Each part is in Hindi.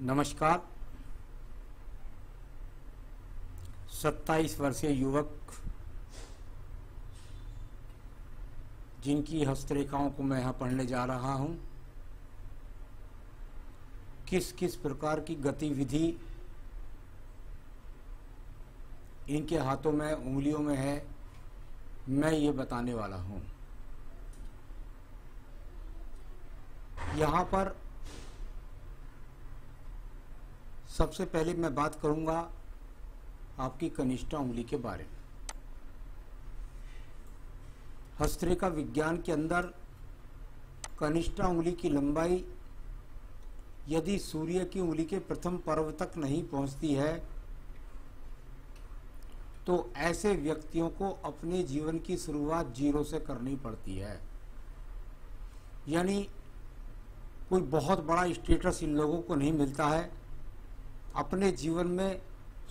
नमस्कार। 27 वर्षीय युवक जिनकी हस्तरेखाओं को मैं यहाँ पढ़ने जा रहा हूँ, किस किस प्रकार की गतिविधि इनके हाथों में उंगलियों में है, मैं ये बताने वाला हूँ। यहाँ पर सबसे पहले मैं बात करूंगा आपकी कनिष्ठा उंगली के बारे में। हस्तरेखा विज्ञान के अंदर कनिष्ठा उंगली की लंबाई यदि सूर्य की उंगली के प्रथम पर्व तक नहीं पहुंचती है तो ऐसे व्यक्तियों को अपने जीवन की शुरुआत 0 से करनी पड़ती है। यानी कोई बहुत बड़ा स्टेटस इन लोगों को नहीं मिलता है। अपने जीवन में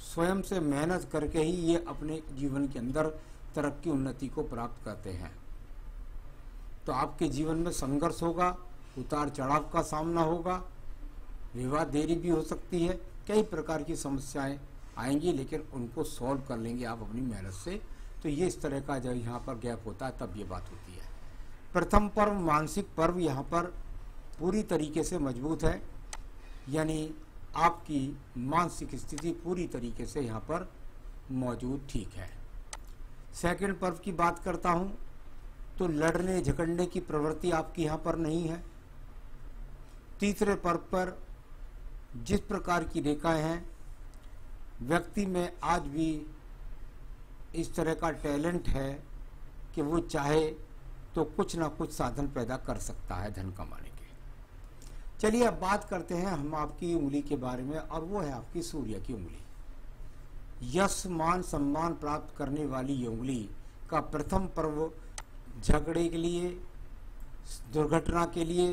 स्वयं से मेहनत करके ही ये अपने जीवन के अंदर तरक्की उन्नति को प्राप्त करते हैं। तो आपके जीवन में संघर्ष होगा, उतार चढ़ाव का सामना होगा, विवाह देरी भी हो सकती है, कई प्रकार की समस्याएं आएंगी, लेकिन उनको सॉल्व कर लेंगे आप अपनी मेहनत से। तो ये इस तरह का जब यहाँ पर गैप होता है तब ये बात होती है। प्रथम पर्व मानसिक पर्व यहाँ पर पूरी तरीके से मजबूत है, यानी आपकी मानसिक स्थिति पूरी तरीके से यहाँ पर मौजूद ठीक है। सेकंड पर्व की बात करता हूँ तो लड़ने झगड़ने की प्रवृत्ति आपकी यहाँ पर नहीं है। तीसरे पर्व पर जिस प्रकार की रेखाएं हैं, व्यक्ति में आज भी इस तरह का टैलेंट है कि वो चाहे तो कुछ ना कुछ साधन पैदा कर सकता है धन कमाने के। चलिए अब बात करते हैं हम आपकी उंगली के बारे में, और वो है आपकी सूर्य की उंगली। यश मान सम्मान प्राप्त करने वाली ये उंगली का प्रथम पर्व झगड़े के लिए, दुर्घटना के लिए,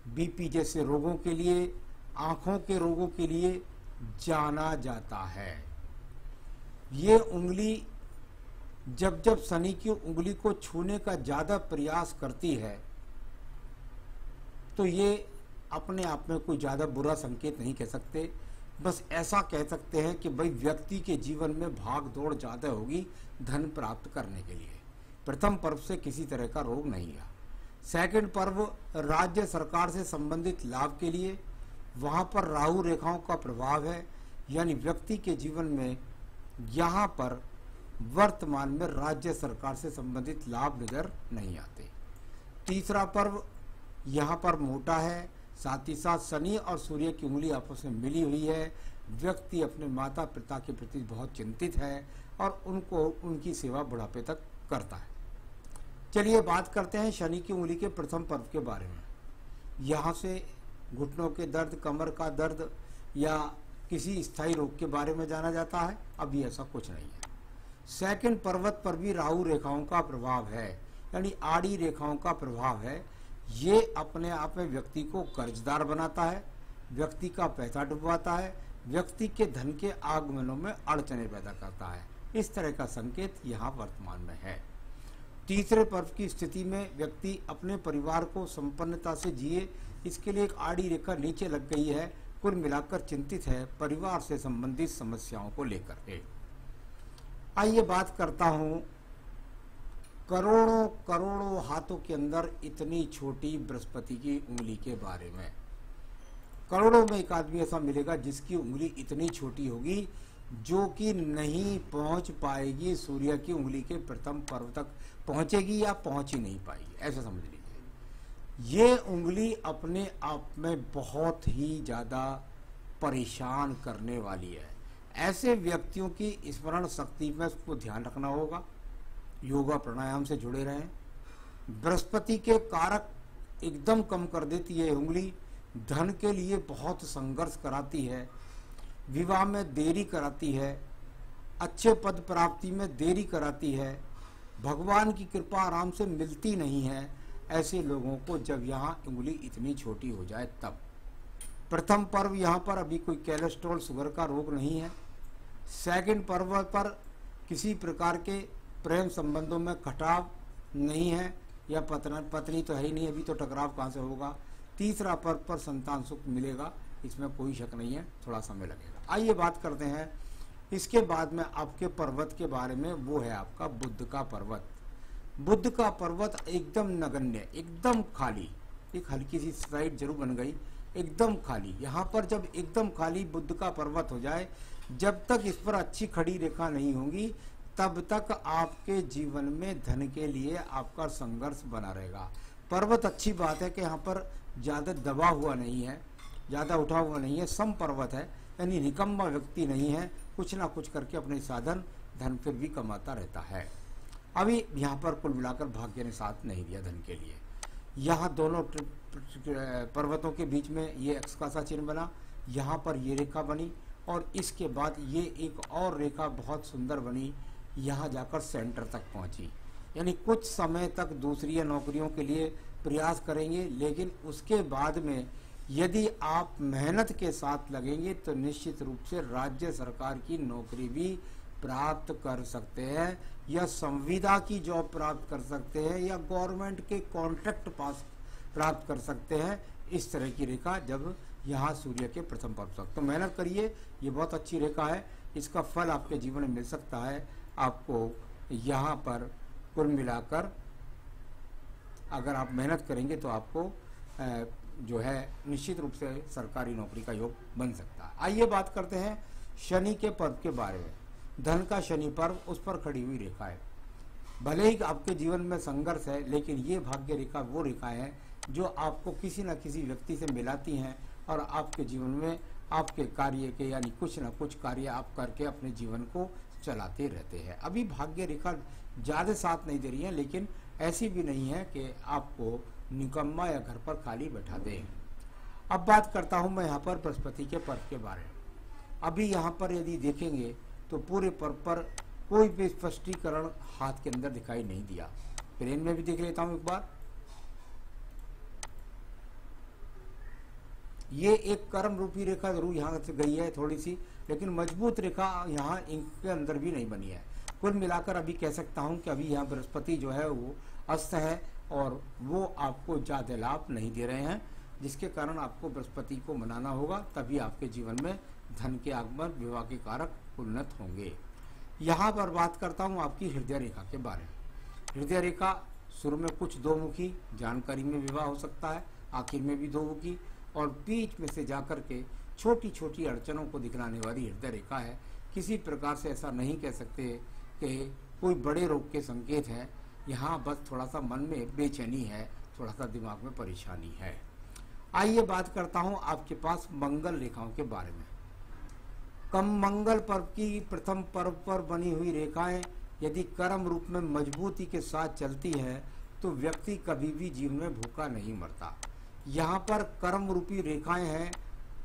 बीपी जैसे रोगों के लिए, आंखों के रोगों के लिए जाना जाता है। ये उंगली जब जब शनि की उंगली को छूने का ज्यादा प्रयास करती है तो ये अपने आप में कोई ज्यादा बुरा संकेत नहीं कह सकते, बस ऐसा कह सकते हैं कि भाई व्यक्ति के जीवन में भाग दौड़ ज्यादा होगी धन प्राप्त करने के लिए। प्रथम पर्व से किसी तरह का रोग नहीं है। सेकंड पर्व राज्य सरकार से संबंधित लाभ के लिए, वहां पर राहु रेखाओं का प्रभाव है, यानी व्यक्ति के जीवन में यहाँ पर वर्तमान में राज्य सरकार से संबंधित लाभ नजर नहीं आते। तीसरा पर्व यहाँ पर मोटा है, साथ ही साथ शनि और सूर्य की उंगली आपस में मिली हुई है। व्यक्ति अपने माता पिता के प्रति बहुत चिंतित है और उनको उनकी सेवा बुढ़ापे तक करता है। चलिए बात करते हैं शनि की उंगली के प्रथम पर्व के बारे में। यहाँ से घुटनों के दर्द, कमर का दर्द या किसी स्थायी रोग के बारे में जाना जाता है। अभी ऐसा कुछ नहीं है। सेकंड पर्वत पर भी राहु रेखाओं का प्रभाव है, यानी आड़ी रेखाओं का प्रभाव है। ये अपने आप में व्यक्ति को कर्जदार बनाता है, व्यक्ति का पैसा डुबवाता है, व्यक्ति के धन के आगमनों में अड़चने पैदा करता है। इस तरह का संकेत यहाँ वर्तमान में है। तीसरे पर्व की स्थिति में व्यक्ति अपने परिवार को संपन्नता से जिए, इसके लिए एक आड़ी रेखा नीचे लग गई है। कुल मिलाकर चिंतित है परिवार से संबंधित समस्याओं को लेकर के। आइए बात करता हूँ करोड़ों करोड़ों हाथों के अंदर इतनी छोटी बृहस्पति की उंगली के बारे में। करोड़ों में एक आदमी ऐसा मिलेगा जिसकी उंगली इतनी छोटी होगी जो कि नहीं पहुंच पाएगी सूर्य की उंगली के प्रथम पर्व तक, पहुंचेगी या पहुंच ही नहीं पाएगी, ऐसा समझ लीजिए। ये उंगली अपने आप में बहुत ही ज्यादा परेशान करने वाली है। ऐसे व्यक्तियों की स्मरण शक्ति में उसको ध्यान रखना होगा। योगा प्राणायाम से जुड़े रहें। बृहस्पति के कारक एकदम कम कर देती है उंगली। धन के लिए बहुत संघर्ष कराती है, विवाह में देरी कराती है, अच्छे पद प्राप्ति में देरी कराती है, भगवान की कृपा आराम से मिलती नहीं है। ऐसे लोगों को जब यहाँ उंगली इतनी छोटी हो जाए तब। प्रथम पर्व यहाँ पर अभी कोई कोलेस्ट्रॉल शुगर का रोग नहीं है। सेकंड पर्व पर किसी प्रकार के प्रेम संबंधों में खटाव नहीं है, या पत्नी तो है ही नहीं, अभी तो टकराव कहाँ से होगा। तीसरा पर्व पर संतान सुख मिलेगा, इसमें कोई शक नहीं है, थोड़ा समय लगेगा। आइए बात करते हैं इसके बाद में आपके पर्वत के बारे में। वो है आपका बुध का पर्वत। बुध का पर्वत एकदम नगण्य, एकदम खाली, एक हल्की सी स्लाइड जरूर बन गई, एकदम खाली। यहाँ पर जब एकदम खाली बुध का पर्वत हो जाए, जब तक इस पर अच्छी खड़ी रेखा नहीं होगी तब तक आपके जीवन में धन के लिए आपका संघर्ष बना रहेगा। पर्वत अच्छी बात है कि यहाँ पर ज़्यादा दबा हुआ नहीं है, ज़्यादा उठा हुआ नहीं है, सम पर्वत है, यानी निकम्मा व्यक्ति नहीं है, कुछ ना कुछ करके अपने साधन धन फिर भी कमाता रहता है। अभी यहाँ पर कुल मिलाकर भाग्य ने साथ नहीं दिया धन के लिए। यहाँ दोनों पर्वतों के बीच में ये एक्स का सा चिन्ह बना, यहाँ पर ये रेखा बनी और इसके बाद ये एक और रेखा बहुत सुंदर बनी, यहाँ जाकर सेंटर तक पहुँची। यानी कुछ समय तक दूसरी नौकरियों के लिए प्रयास करेंगे, लेकिन उसके बाद में यदि आप मेहनत के साथ लगेंगे तो निश्चित रूप से राज्य सरकार की नौकरी भी प्राप्त कर सकते हैं, या संविदा की जॉब प्राप्त कर सकते हैं, या गवर्नमेंट के कॉन्ट्रैक्ट पास प्राप्त कर सकते हैं। इस तरह की रेखा जब यहाँ सूर्य के प्रथम पर्व तक, तो मेहनत करिए, ये बहुत अच्छी रेखा है, इसका फल आपके जीवन में मिल सकता है। आपको यहाँ पर कुल मिलाकर अगर आप मेहनत करेंगे तो आपको जो है निश्चित रूप से सरकारी नौकरी का योग बन सकता है। आइए बात करते हैं शनि के पर्व के बारे में। धन का शनि पर्व, उस पर खड़ी हुई रेखा है। भले ही आपके जीवन में संघर्ष है, लेकिन ये भाग्य रेखा वो रेखा है जो आपको किसी न किसी व्यक्ति से मिलाती हैं और आपके जीवन में आपके कार्य के यानी कुछ न कुछ कार्य आप करके अपने जीवन को चलाते रहते हैं। अभी भाग्य रेखा ज़्यादा साथ नहीं दे रही है, लेकिन ऐसी भी नहीं है कि आपको निकम्मा या घर पर खाली बैठा दें। अब बात करता हूँ मैं यहाँ पर बृहस्पति के पर्व के बारे में। अभी यहाँ पर यदि देखेंगे तो पूरे पर्व पर कोई भी स्पष्टीकरण हाथ के अंदर दिखाई नहीं दिया। प्लेन में भी देख लेता हूँ एक बार। ये एक कर्म रूपी रेखा जरूर यहाँ से गई है थोड़ी सी, लेकिन मजबूत रेखा यहाँ इनके अंदर भी नहीं बनी है। कुल मिलाकर अभी कह सकता हूँ कि अभी यहाँ बृहस्पति जो है वो अस्त है और वो आपको ज़्यादा लाभ नहीं दे रहे हैं, जिसके कारण आपको बृहस्पति को मनाना होगा, तभी आपके जीवन में धन के आगमन, विवाह के कारक उन्नत होंगे। यहाँ पर बात करता हूँ आपकी हृदय रेखा के बारे में। हृदय रेखा शुरू में कुछ दो मुखी, जानकारी में विवाह हो सकता है, आखिर में भी दो मुखी, और बीच में से जाकर के छोटी छोटी अड़चनों को दिखलाने वाली हृदय रेखा है। किसी प्रकार से ऐसा नहीं कह सकते कि कोई बड़े रोग के संकेत है, यहाँ बस थोड़ा सा मन में बेचैनी है, थोड़ा सा दिमाग में परेशानी है। आइए बात करता हूँ आपके पास मंगल रेखाओं के बारे में। कम मंगल पर्व की प्रथम पर्व पर बनी हुई रेखाएं यदि कर्म रूप में मजबूती के साथ चलती है तो व्यक्ति कभी भी जीवन में भूखा नहीं मरता। यहाँ पर कर्म रूपी रेखाएं हैं,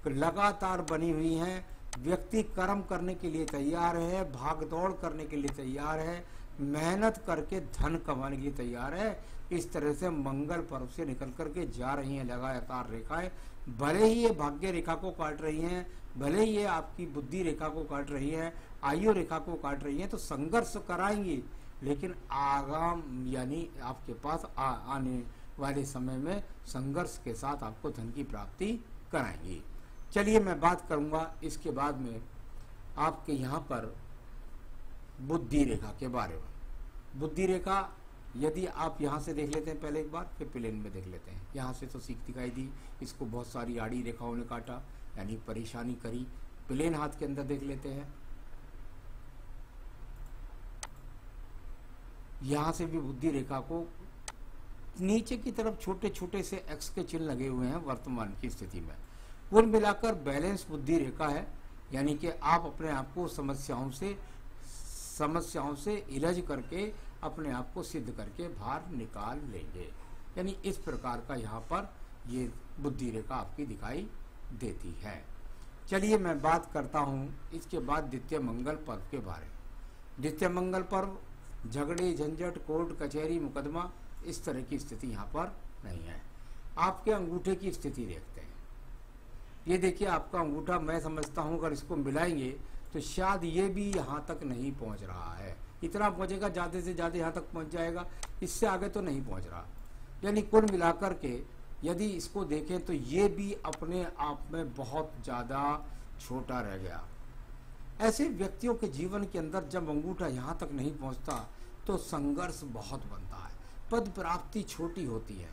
लगातार बनी हुई हैं, व्यक्ति कर्म करने के लिए तैयार है, भाग दौड़ करने के लिए तैयार है, मेहनत करके धन कमाने के लिए तैयार है। इस तरह से मंगल पर्व से निकल करके जा रही हैं लगातार रेखाएं। भले ही ये भाग्य रेखा को काट रही हैं, भले ही ये आपकी बुद्धि रेखा को काट रही है, आयु रेखा को काट रही है, तो संघर्ष कराएंगी, लेकिन आगाम यानी आपके पास आने वाले समय में संघर्ष के साथ आपको धन की प्राप्ति कराएंगी। चलिए मैं बात करूंगा इसके बाद में आपके यहाँ पर बुद्धि रेखा के बारे में। बुद्धि रेखा यदि आप यहाँ से देख लेते हैं पहले एक बार, फिर प्लेन में देख लेते हैं। यहाँ से तो सीख दिखाई दी, इसको बहुत सारी आड़ी रेखाओं ने काटा यानी परेशानी करी। प्लेन हाथ के अंदर देख लेते हैं, यहाँ से भी बुद्धि रेखा को नीचे की तरफ छोटे छोटे से एक्स के चिन्ह लगे हुए हैं वर्तमान की स्थिति में। कुल मिलाकर बैलेंस बुद्धि रेखा है, यानी कि आप अपने आप को समस्याओं से इलाज करके अपने आप को सिद्ध करके बाहर निकाल लेंगे। यानी इस प्रकार का यहाँ पर ये बुद्धि रेखा आपकी दिखाई देती है। चलिए मैं बात करता हूँ इसके बाद द्वितीय मंगल पर्व के बारे में। द्वितीय मंगल पर्व झगड़े, झंझट, कोर्ट कचहरी, मुकदमा, इस तरह की स्थिति यहाँ पर नहीं है। आपके अंगूठे की स्थिति देखते हैं। ये देखिए आपका अंगूठा, मैं समझता हूँ अगर इसको मिलाएंगे तो शायद ये भी यहाँ तक नहीं पहुँच रहा है। इतना पहुँचेगा, ज़्यादा से ज़्यादा यहाँ तक पहुँच जाएगा, इससे आगे तो नहीं पहुँच रहा। यानी कुल मिलाकर के यदि इसको देखें तो ये भी अपने आप में बहुत ज़्यादा छोटा रह गया। ऐसे व्यक्तियों के जीवन के अंदर जब अंगूठा यहाँ तक नहीं पहुँचता तो संघर्ष बहुत बनता है, पद प्राप्ति छोटी होती है।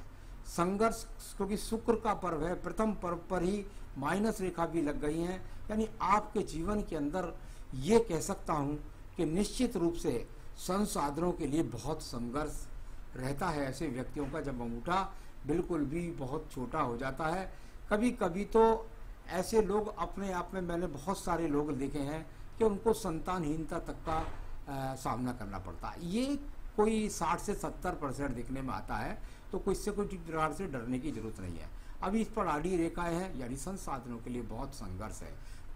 संघर्ष, क्योंकि शुक्र का पर्व है, प्रथम पर्व पर ही माइनस रेखा भी लग गई है, यानी आपके जीवन के अंदर ये कह सकता हूँ कि निश्चित रूप से संसाधनों के लिए बहुत संघर्ष रहता है ऐसे व्यक्तियों का जब अंगूठा बिल्कुल भी बहुत छोटा हो जाता है। कभी कभी तो ऐसे लोग अपने आप में, मैंने बहुत सारे लोग देखे हैं कि उनको संतानहीनता तक का सामना करना पड़ता है। ये कोई 60 से 70% दिखने में आता है, तो कोई इससे कोई प्रकार से डरने की जरूरत नहीं है। अभी इस पर आड़ी रेखाएं हैं, यानी संसाधनों के लिए बहुत संघर्ष है।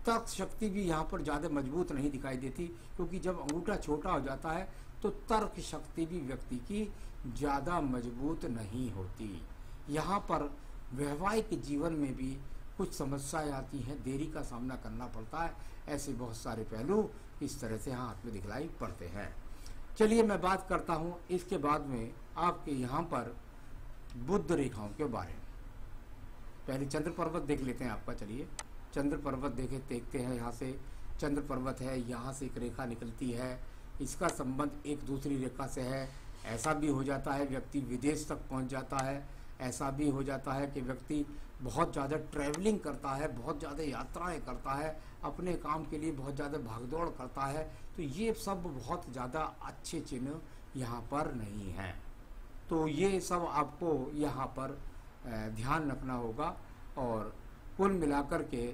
तर्क शक्ति भी यहाँ पर ज़्यादा मजबूत नहीं दिखाई देती, क्योंकि जब अंगूठा छोटा हो जाता है तो तर्क शक्ति भी व्यक्ति की ज़्यादा मजबूत नहीं होती। यहाँ पर वैवाहिक जीवन में भी कुछ समस्याएं आती हैं, देरी का सामना करना पड़ता है। ऐसे बहुत सारे पहलू इस तरह से हाथ में दिखलाई पड़ते हैं। चलिए मैं बात करता हूँ इसके बाद में आपके यहाँ पर बुध रेखाओं के बारे में। पहले चंद्र पर्वत देख लेते हैं आपका। चलिए चंद्र पर्वत देखते हैं। यहाँ से चंद्र पर्वत है, यहाँ से एक रेखा निकलती है, इसका संबंध एक दूसरी रेखा से है। ऐसा भी हो जाता है व्यक्ति विदेश तक पहुँच जाता है, ऐसा भी हो जाता है कि व्यक्ति बहुत ज़्यादा ट्रैवलिंग करता है, बहुत ज़्यादा यात्राएं करता है, अपने काम के लिए बहुत ज़्यादा भागदौड़ करता है। तो ये सब बहुत ज़्यादा अच्छे चिन्ह यहाँ पर नहीं हैं। तो ये सब आपको यहाँ पर ध्यान रखना होगा। और कुल मिलाकर के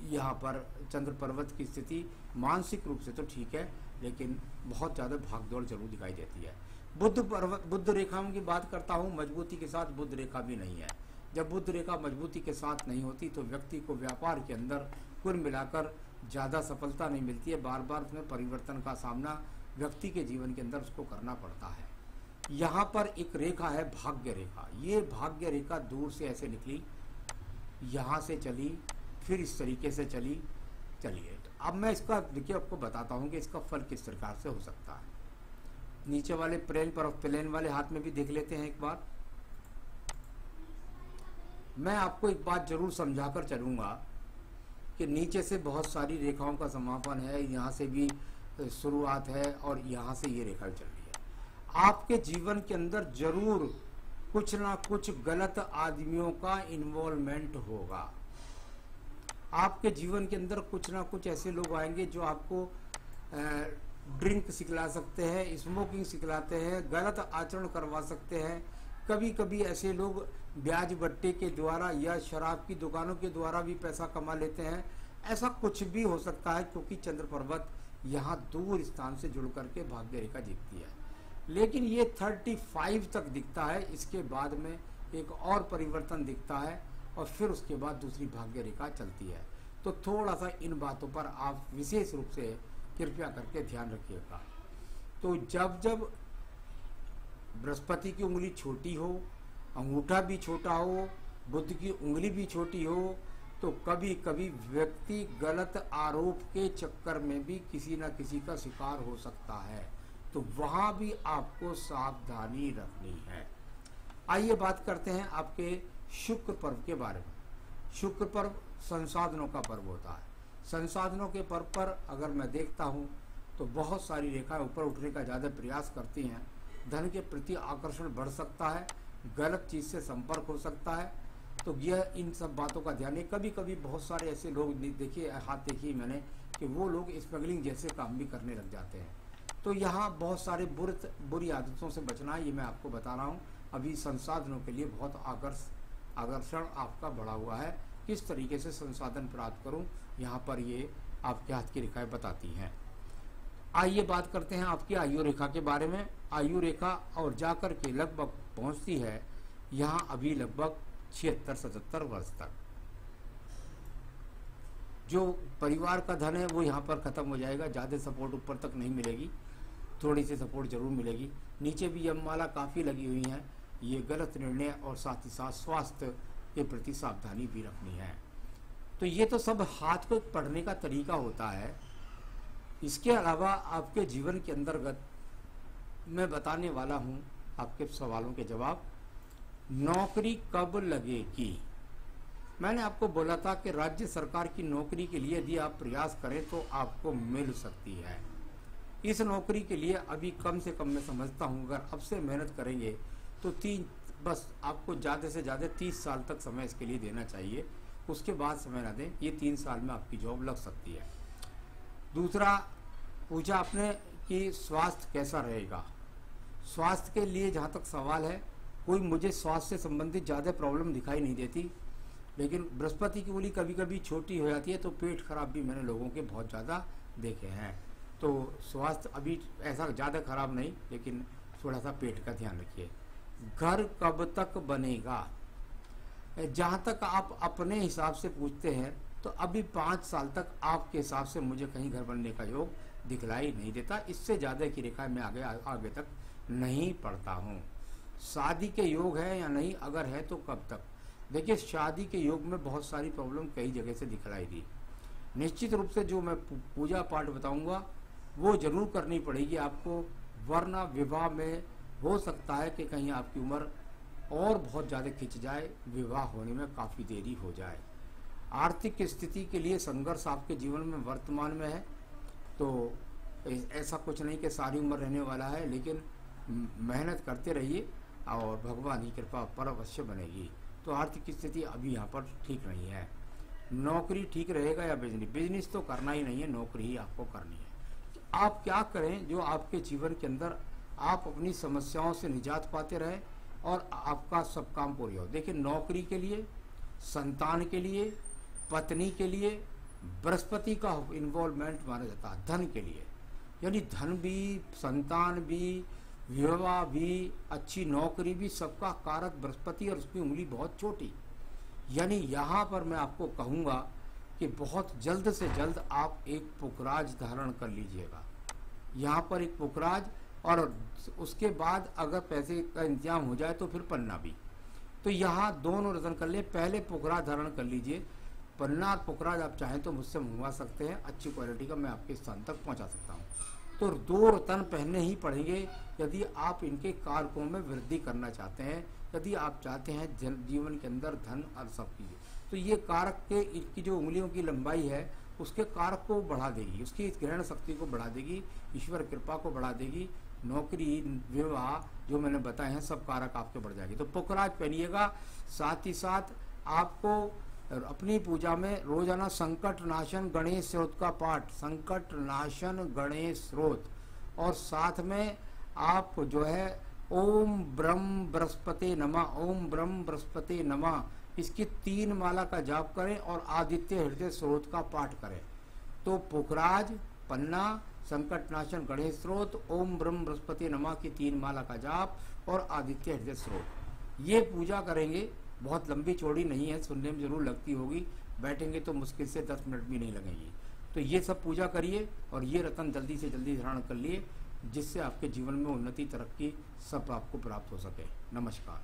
यहाँ पर चंद्र पर्वत की स्थिति मानसिक रूप से तो ठीक है, लेकिन बहुत ज़्यादा भागदौड़ जरूर दिखाई देती है। बुध रेखाओं की बात करता हूँ, मजबूती के साथ बुध रेखा भी नहीं है। जब बुध रेखा मजबूती के साथ नहीं होती तो व्यक्ति को व्यापार के अंदर कुल मिलाकर ज़्यादा सफलता नहीं मिलती है। बार बार उसमें परिवर्तन का सामना व्यक्ति के जीवन के अंदर उसको करना पड़ता है। यहाँ पर एक रेखा है भाग्य रेखा। ये भाग्य रेखा दूर से ऐसे निकली, यहाँ से चली, फिर इस तरीके से चली। चलिए अब मैं इसका देखिए आपको बताता हूँ कि इसका फल किस प्रकार से हो सकता है। नीचे वाले प्लेन वाले हाथ में भी देख लेते हैं एक बार। मैं आपको एक बात जरूर समझाकर चलूँगा कि नीचे से बहुत सारी रेखाओं का समापन है, यहाँ से भी शुरुआत है और यहाँ से ये रेखा चल रही है। आपके जीवन के अंदर जरूर कुछ ना कुछ गलत आदमियों का इन्वॉल्वमेंट होगा। आपके जीवन के अंदर कुछ ना कुछ ऐसे लोग आएंगे जो आपको ड्रिंक सिखला सकते हैं, स्मोकिंग सिखलाते हैं, गलत आचरण करवा सकते हैं। कभी कभी ऐसे लोग ब्याज बट्टे के द्वारा या शराब की दुकानों के द्वारा भी पैसा कमा लेते हैं। ऐसा कुछ भी हो सकता है, क्योंकि चंद्र पर्वत यहाँ दूर स्थान से जुड़ करके भाग्य रेखा दिखती है। लेकिन ये 35 तक दिखता है, इसके बाद में एक और परिवर्तन दिखता है और फिर उसके बाद दूसरी भाग्य रेखा चलती है। तो थोड़ा सा इन बातों पर आप विशेष रूप से कृपया करके ध्यान रखिएगा। तो जब जब बृहस्पति की उंगली छोटी हो, अंगूठा भी छोटा हो, बुध की उंगली भी छोटी हो, तो कभी कभी व्यक्ति गलत आरोप के चक्कर में भी किसी न किसी का शिकार हो सकता है। तो वहाँ भी आपको सावधानी रखनी है। आइए बात करते हैं आपके शुक्र पर्व के बारे में। शुक्र पर्व संसाधनों का पर्व होता है। संसाधनों के पर्व पर अगर मैं देखता हूँ तो बहुत सारी रेखाएं ऊपर उठने का ज़्यादा प्रयास करती हैं। धन के प्रति आकर्षण बढ़ सकता है, गलत चीज़ से संपर्क हो सकता है। तो यह इन सब बातों का ध्यान है। कभी कभी बहुत सारे ऐसे लोग देखिए, हाथ देखिए मैंने, कि वो लोग स्मगलिंग जैसे काम भी करने लग जाते हैं। तो यहाँ बहुत सारे बुरी आदतों से बचना है, ये मैं आपको बता रहा हूँ। अभी संसाधनों के लिए बहुत आकर्षण आपका बढ़ा हुआ है। किस तरीके से संसाधन प्राप्त करूँ, यहाँ पर ये आपके हाथ की रेखाएं बताती हैं। आइए बात करते हैं आपकी आयु रेखा के बारे में। आयु रेखा और जाकर के लगभग पहुँचती है यहाँ अभी लगभग 76-77 वर्ष तक। जो परिवार का धन है वो यहाँ पर खत्म हो जाएगा, ज़्यादा सपोर्ट ऊपर तक नहीं मिलेगी, थोड़ी सी सपोर्ट जरूर मिलेगी। नीचे भी यममाला काफ़ी लगी हुई है। ये गलत निर्णय और साथ ही साथ स्वास्थ्य के प्रति सावधानी भी रखनी है। तो ये तो सब हाथ को पढ़ने का तरीका होता है। इसके अलावा आपके जीवन के अंतर्गत मैं बताने वाला हूँ आपके सवालों के जवाब। नौकरी कब लगेगी? मैंने आपको बोला था कि राज्य सरकार की नौकरी के लिए यदि आप प्रयास करें तो आपको मिल सकती है। इस नौकरी के लिए अभी कम से कम मैं समझता हूँ अगर अब से मेहनत करेंगे तो बस आपको ज़्यादा से ज़्यादा 30 साल तक समय इसके लिए देना चाहिए। उसके बाद समय ना दें, ये 3 साल में आपकी जॉब लग सकती है। दूसरा पूछा आपने कि स्वास्थ्य कैसा रहेगा। स्वास्थ्य के लिए जहाँ तक सवाल है, कोई मुझे स्वास्थ्य से संबंधित ज़्यादा प्रॉब्लम दिखाई नहीं देती, लेकिन बृहस्पति की उंगली कभी कभी छोटी हो जाती है तो पेट खराब भी मैंने लोगों के बहुत ज़्यादा देखे हैं। तो स्वास्थ्य अभी ऐसा ज़्यादा खराब नहीं, लेकिन थोड़ा सा पेट का ध्यान रखिए। घर कब तक बनेगा? जहाँ तक आप अपने हिसाब से पूछते हैं तो अभी 5 साल तक आपके हिसाब से मुझे कहीं घर बनने का योग दिखलाई नहीं देता। इससे ज़्यादा की रेखा मैं आगे तक नहीं पढ़ता हूँ। शादी के योग है या नहीं, अगर है तो कब तक? देखिए, शादी के योग में बहुत सारी प्रॉब्लम कई जगह से दिखलाई दी। निश्चित रूप से जो मैं पूजा पाठ बताऊंगा वो जरूर करनी पड़ेगी आपको, वरना विवाह में हो सकता है कि कहीं आपकी उम्र और बहुत ज़्यादा खिंच जाए, विवाह होने में काफ़ी देरी हो जाए। आर्थिक स्थिति के लिए संघर्ष आपके जीवन में वर्तमान में है, तो ऐसा कुछ नहीं कि सारी उम्र रहने वाला है, लेकिन मेहनत करते रहिए और भगवान की कृपा पर अवश्य बनेगी। तो आर्थिक स्थिति अभी यहाँ पर ठीक नहीं है। नौकरी ठीक रहेगा या बिजनेस? बिजनेस तो करना ही नहीं है, नौकरी ही आपको करनी है। आप क्या करें जो आपके जीवन के अंदर आप अपनी समस्याओं से निजात पाते रहे और आपका सब काम पूरा हो। देखिए, नौकरी के लिए, संतान के लिए, पत्नी के लिए बृहस्पति का इन्वॉल्वमेंट माना जाता है। धन के लिए, यानी धन भी, संतान भी, विवाह भी, अच्छी नौकरी भी, सबका कारक बृहस्पति और उसकी उंगली बहुत छोटी। यानी यहाँ पर मैं आपको कहूँगा कि बहुत जल्द से जल्द आप एक पुखराज धारण कर लीजिएगा। यहाँ पर एक पुखराज, और उसके बाद अगर पैसे का इंतजाम हो जाए तो फिर पन्ना भी। तो यहाँ दोनों रतन कर लिए। पहले पुखराज धारण कर लीजिए, पन्ना और पुखराज आप चाहें तो मुझसे मंगवा सकते हैं, अच्छी क्वालिटी का मैं आपके स्थान तक पहुँचा सकता हूँ। तो 2 रतन पहनने ही पड़ेंगे यदि आप इनके कारकों में वृद्धि करना चाहते हैं, यदि आप चाहते हैं जीवन के अंदर धन और सब चीज़ें। तो ये कारक के इनकी जो उंगलियों की लंबाई है उसके कारक को बढ़ा देगी, उसकी ग्रहण शक्ति को बढ़ा देगी, ईश्वर कृपा को बढ़ा देगी। नौकरी, विवाह जो मैंने बताए हैं सब कारक आपके बढ़ जाएंगे। तो पुखराज पहनिएगा। साथ ही साथ आपको अपनी पूजा में रोजाना संकट नाशन गणेश स्रोत का पाठ, संकट नाशन गणेश स्रोत, और साथ में आप जो है ओम ब्रह्म बृहस्पति नमः, ओम ब्रह्म बृहस्पति नमः, इसकी 3 माला का जाप करें और आदित्य हृदय स्रोत का पाठ करें। तो पुखराज, पन्ना, संकट नाशन गणेश स्रोत, ओम ब्रह्म बृहस्पति नमः की 3 माला का जाप और आदित्य हृदय स्रोत, ये पूजा करेंगे। बहुत लंबी चौड़ी नहीं है, सुनने में जरूर लगती होगी, बैठेंगे तो मुश्किल से 10 मिनट भी नहीं लगेंगे। तो ये सब पूजा करिए और ये रतन जल्दी से जल्दी धारण कर लिए, जिससे आपके जीवन में उन्नति, तरक्की सब आपको प्राप्त हो सके। नमस्कार।